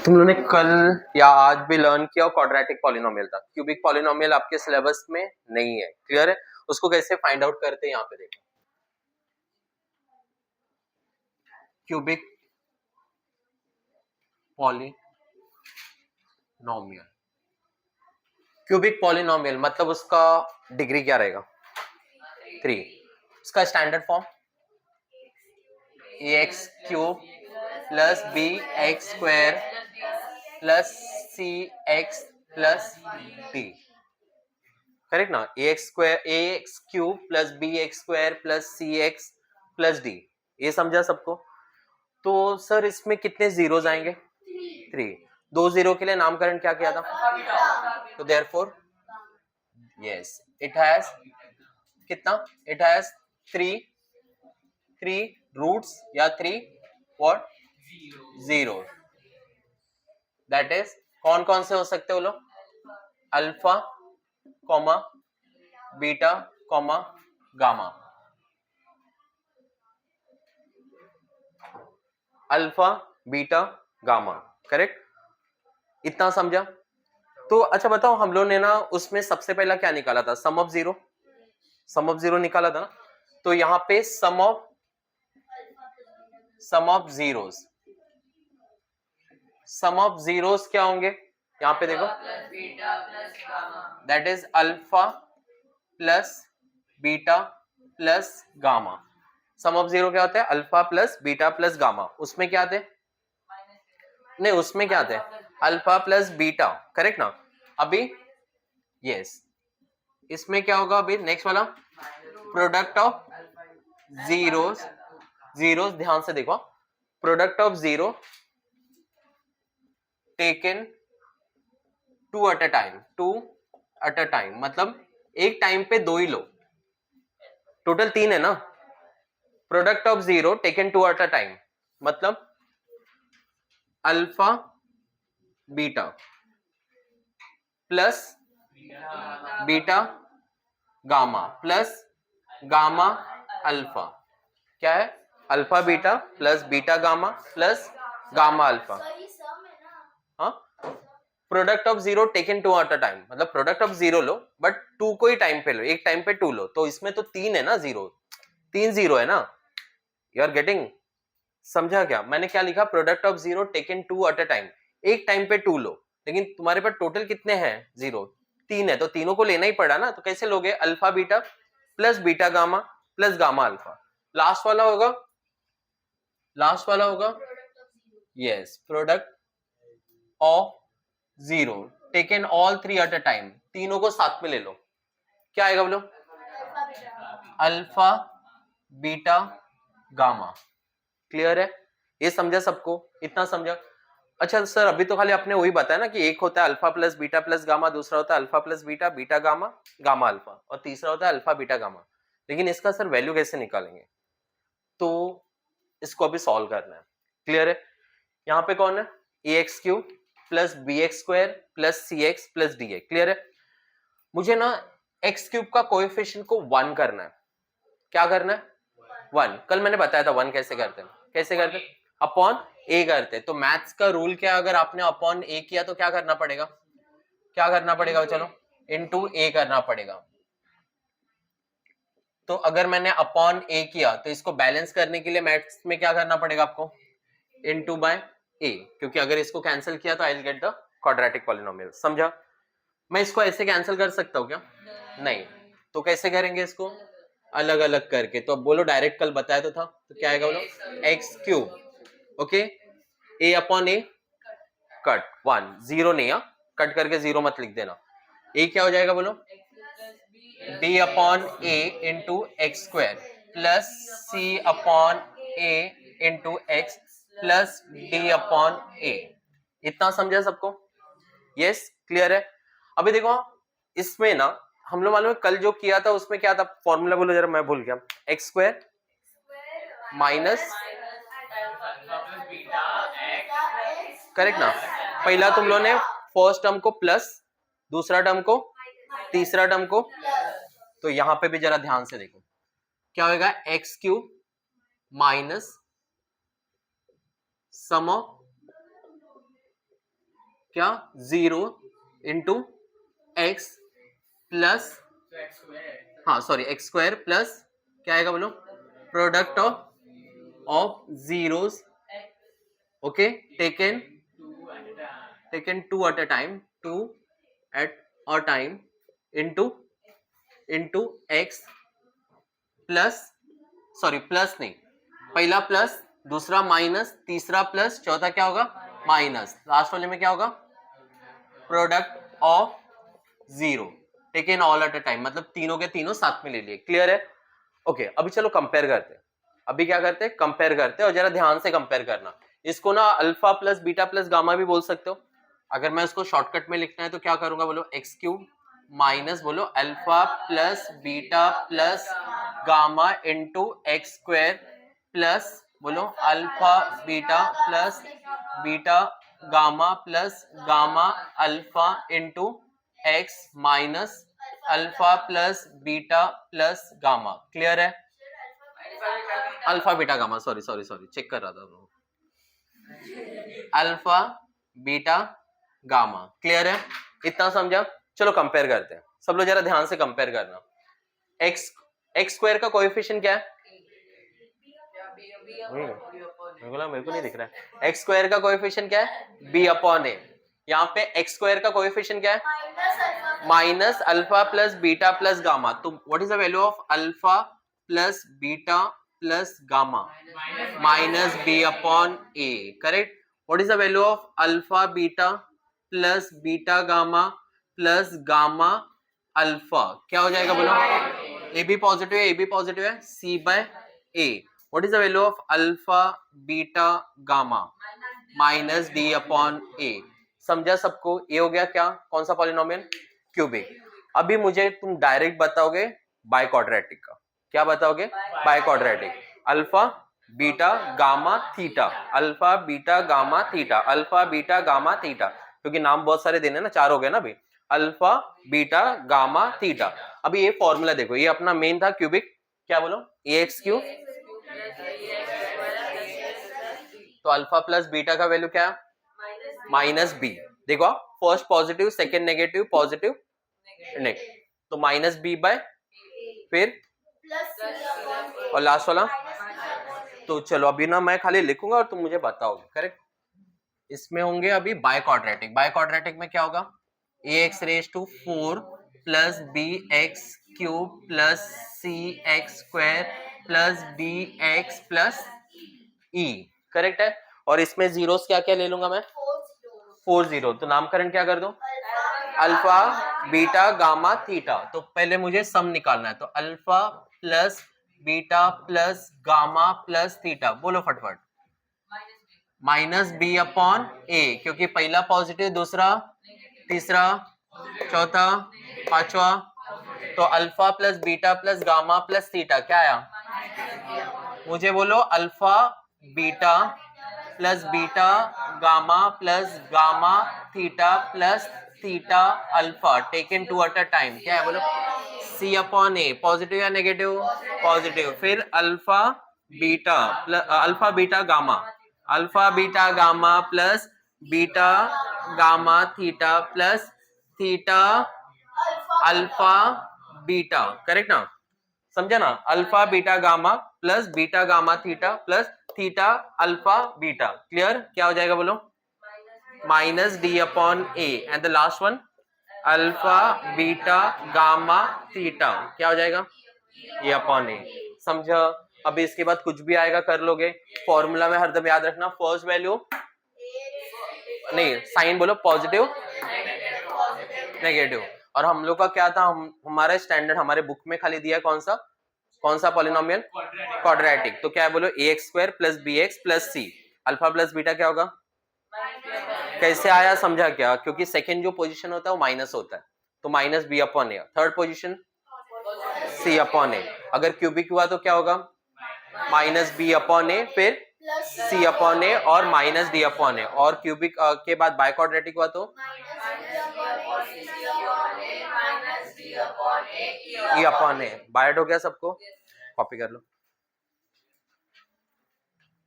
तुम लोगों ने कल या आज भी लर्न किया क्वाड्रेटिक पॉलिनोमियल था। क्यूबिक पॉलिनोमियल आपके सिलेबस में नहीं है, क्लियर है? उसको कैसे फाइंड आउट करते हैं यहाँ पे देखो। क्यूबिक पॉलिनोमियल, क्यूबिक पॉलिनोमियल मतलब उसका डिग्री क्या रहेगा? 3। उसका standard form ax cube plus b x square plus c x plus d, correct ना? ax square ax cube plus b x square plus c x plus d, ये समझा सबको? तो सर इसमें कितने जीरोज आएंगे? 3। 2 जीरो के लिए नामकरण क्या किया था? तो देयरफॉर यस इट हैज कितना? इट हैज 3 रूट्स या 3 व्हाट? जीरो। दैट इज कौन कौन से हो सकते हो लोग? Alpha comma beta comma gamma. Alpha beta gamma, correct? इतना समझा? तो अच्छा बताओ, हम लोग ने ना उसमें सबसे पहला क्या निकाला था? Sum of zero, sum of zero निकाला था ना। तो यहाँ पे sum of zeros, sum of zeros क्या होंगे? यहाँ पे देखो, that is alpha plus beta plus gamma. Sum of zero क्या होता है? Alpha plus beta plus gamma. उसमें क्या थे? नहीं, उसमें क्या थे? अल्फा प्लस बीटा, करेक्ट ना? अभी यस, इसमें क्या होगा? अभी नेक्स्ट वाला प्रोडक्ट ऑफ जीरोस, जीरोस ध्यान से देखो, product of zero taken two at a time, two at a time मतलब एक टाइम पे दो ही लो, टोटल 3 है ना। Product of zero taken two at a time मतलब alpha beta plus beta gamma plus gamma alpha. क्या है? Alpha beta plus beta gamma plus gamma alpha. हाँ, product of zero taken two at a time मतलब product of zero लो but 2 को ही time पे लो, एक time पे 2 लो। तो इसमें तो 3 है ना, जीरो, 3 जीरो है ना। You are getting? समझा क्या मैंने क्या लिखा? Product of zero taken 2 at a time, एक टाइम पे 2 लो, लेकिन तुम्हारे पास टोटल कितने हैं? जीरो, 3 है, तो तीनों को लेना ही पड़ा ना। तो कैसे लोगे? Alpha beta plus beta gamma plus gamma alpha. Last वाला होगा, लास्ट वाला होगा yes, product of zero taken all 3 eight a time, तीनों को साथ में ले लो। क्या आएगा बोलो? Alpha beta gamma. क्लियर है? ये समझा सबको? इतना समझा? अच्छा सर, अभी तो खाली आपने वही बताया ना कि एक होता है alpha plus beta plus gamma, दूसरा होता है alpha plus beta beta gamma gamma alpha, और तीसरा होता है अल्फा बीटा गामा। लेकिन इसका सर वैल्यू कैसे निकालेंगे? तो इसको अभी सॉल्व करना है। क्लियर है? यहाँ पे कौन है? A x cube plus b x square plus c x plus d x. Clear है? मुझे ना एक्स क्यूब का कोएफिशिएंट को 1 करना है। क्या करना है? 1। कल मैंने बताया था 1 कैसे करते हैं। कैसे करते हैं? अपॉन ए करते हैं। तो मैथ्स का रूल क्या, अगर आपने अपॉन ए किया तो क्या करना पड़ेगा? क्या करना पड़ेगा? चलो, इनटू ए करना पड़ेगा। तो अगर मैंने अपॉन ए किया तो इसको बैलेंस करने के लिए मैथ्स में क्या करना पड़ेगा आपको? इनटू बाय ए, क्योंकि अगर इसको कैंसिल किया तो I will get the quadratic polynomial. समझा? मैं इसको ऐसे कैंसिल कर सकता हूँ क्या? नहीं। तो कैसे करेंगे इसको? अलग अलग करके। तो अब बोलो, डायरेक्ट कल बताया तो था, तो क्या आएगा बोलो? X cube, okay, a upon a cut 1, जीरो नहीं, कट करके जीरो मत लिख देना। ए क्या हो जाएगा बोलो? B upon a into x square plus c upon a into x plus d upon a. इतना समझा सबको? यस, क्लियर है? अभी देखो, इसमें ना हम लोग मालूम है कल जो किया था उसमें क्या था? फॉर्मूला बोलो जरा, मैं भूल गया। एक्स स्क्वायर माइनस, करेक्ट ना? पहला तुम लोगों ने फर्स्ट टर्म को प्लस, दूसरा टर्म को, तीसरा टर्म को। तो यहां पे भी जरा ध्यान से देखो, क्या होगा? X cube minus sum of क्या 0 इंटू एक्स प्लस, हाँ सॉरी एक्स स्क्वायर प्लस क्या आएगा बोलो, product of zeros, okay, taken two at a time, two at a time into x plus, sorry plus नहीं, पहला प्लस, दूसरा minus, तीसरा plus, चौथा क्या होगा माइनस, लास्ट वाले में क्या होगा product of zero taken all at a time, मतलब तीनों के तीनों साथ में ले लिए। क्लियर है? ओके अभी चलो कंपेयर करते हैं। अभी क्या करते हैं, कंपेयर करते हैं, और जरा ध्यान से कंपेयर करना। इसको ना alpha plus beta plus gamma भी बोल सकते हो। अगर मैं इसको शॉर्टकट में लिखना है तो क्या करूंगा बोलो, एक्स क्यूब माइनस बोलो alpha plus beta plus gamma into x square plus बोलो alpha beta plus beta gamma plus gamma alpha into x minus alpha plus beta plus gamma. Clear है? Alpha beta gamma, sorry sorry sorry check कर रहा था, alpha beta gamma. Clear है? इतना समझा? चलो compare करते हैं। सब लोग जरा ध्यान से कंपेयर करना। एक्स स्क्वायर का कोएफिशिएंट क्या है? मेरे को नहीं दिख रहा है। एक्स स्क्वायर का कोएफिशिएंट क्या है? B upon a. यहाँ पे एक्स स्क्वायर का कोएफिशिएंट क्या है? Minus alpha plus beta plus gamma. तो what is the value of alpha plus beta plus gamma? Minus b upon a. Correct? What is the value of alpha beta plus beta gamma plus gamma alpha? क्या हो जाएगा बोलो? ए b positive है, ए b positive है, c by a. What is the value of alpha beta gamma? Minus d upon a. समझा सबको? ये हो गया क्या, कौन सा पॉलिनोमियल? क्यूबिक। अभी मुझे तुम डायरेक्ट बताओगे बाय क्वाड्रेटिक का। क्या बताओगे? By quadratic. Alpha beta gamma theta, alpha beta gamma theta, alpha beta gamma theta, क्योंकि नाम बहुत सारे देने ना, 4 हो गए ना अभी। Alpha beta gamma theta. अभी ये फॉर्मूला देखो, ये अपना मेन था क्यूबिक। क्या बोलो? A x cube. तो अल्फा प्लस बीटा का वैल्यू क्या है? Minus b. देखो first positive, second negative, positive negative, तो माइनस बी बाय फिर और लास्ट वाला। तो चलो अभी ना मैं खाली लिखूंगा और तुम मुझे बताओगे। करेक्ट? इसमें होंगे अभी बाय क्वाड्रेटिक। बाय क्वाड्रेटिक में क्या होगा? A x raise to 4 plus b x cube plus c x square plus d x plus e. Correct है? और इसमें जीरोस क्या क्या ले लूंगा मैं? 4 जीरो। तो नामकरण क्या कर दो? Alpha beta gamma theta. तो पहले मुझे सम निकालना है, तो alpha plus beta plus gamma plus theta. बोलो फटफट। माइनस बी अपॉन ए, क्योंकि पहला पॉजिटिव, दूसरा, तीसरा, चौथा, पांचवा। तो alpha plus beta plus gamma plus theta क्या आया? मुझे बोलो alpha beta plus beta gamma plus gamma theta plus theta alpha taken two at a time. क्या है बोलो? C upon a. पॉजिटिव या नेगेटिव? पॉजिटिव। फिर alpha beta plus alpha beta gamma, alpha beta gamma plus beta gamma theta plus theta alpha beta. Correct ना? समझा ना? Alpha beta gamma plus beta gamma theta plus theta alpha beta. Clear? क्या हो जाएगा बोलो? Minus d upon A. And the last one alpha beta gamma theta. क्या हो जाएगा? ए अपॉन ए। समझा? अभी इसके बाद कुछ भी आएगा कर लोगे। फॉर्मूला में हरदम याद रखना, फर्स्ट वैल्यू नहीं, साइन बोलो, पॉजिटिव नेगेटिव। और हम लोग का क्या था, हमारा स्टैंडर्ड हमारे बुक में खाली दिया कौन सा पॉलिनोमियल? क्वाड्रेटिक। तो क्या है बोलो? A x square plus b x plus c. Alpha plus beta क्या होगा? कैसे आया समझा क्या? क्योंकि सेकंड जो पोजीशन होता है वो माइनस होता है, तो माइनस बी अपॉन ए। थर्ड पोजीशन सी अपॉन ए। अगर क्यूबिक हुआ तो क्या होगा? माइनस बी अपॉन ए फिर सी अपॉन ए और माइनस डी अपॉन ए। और क्यूबिक के बाद बाय क्वाड्रेटिक हुआ तो ई अपॉन ए। बायड हो गया सबको? कॉपी कर लो।